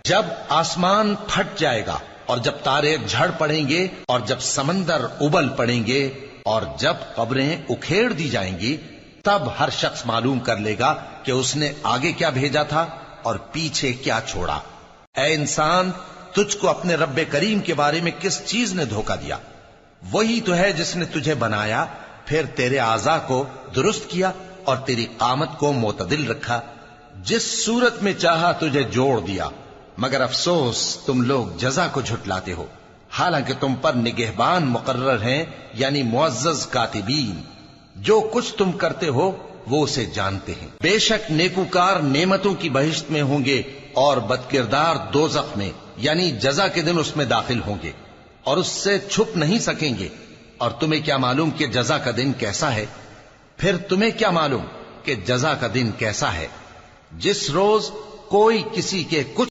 جب آسمان پھٹ جائے گا اور جب تارے جھڑ پڑیں گے اور جب سمندر ابل پڑیں گے اور جب قبریں اکھیڑ دی جائیں گی، تب ہر شخص معلوم کر لے گا کہ اس نے آگے کیا بھیجا تھا اور پیچھے کیا چھوڑا۔ اے انسان، تجھ کو اپنے رب کریم کے بارے میں کس چیز نے دھوکہ دیا؟ وہی تو ہے جس نے تجھے بنایا، پھر تیرے اعضاء کو درست کیا اور تیری قامت کو معتدل رکھا، جس صورت میں چاہا تجھے جوڑ دیا۔ مگر افسوس تم لوگ جزا کو جھٹلاتے ہو، حالانکہ تم پر نگہبان مقرر ہیں، یعنی معزز کاتبین۔ جو کچھ تم کرتے ہو وہ اسے جانتے ہیں۔ بے شک نیکوکار نعمتوں کی بہشت میں ہوں گے اور بدکردار دوزخ میں، یعنی جزا کے دن اس میں داخل ہوں گے اور اس سے چھپ نہیں سکیں گے۔ اور تمہیں کیا معلوم کہ جزا کا دن کیسا ہے؟ پھر تمہیں کیا معلوم کہ جزا کا دن کیسا ہے؟ جس روز کوئی کسی کے کچھ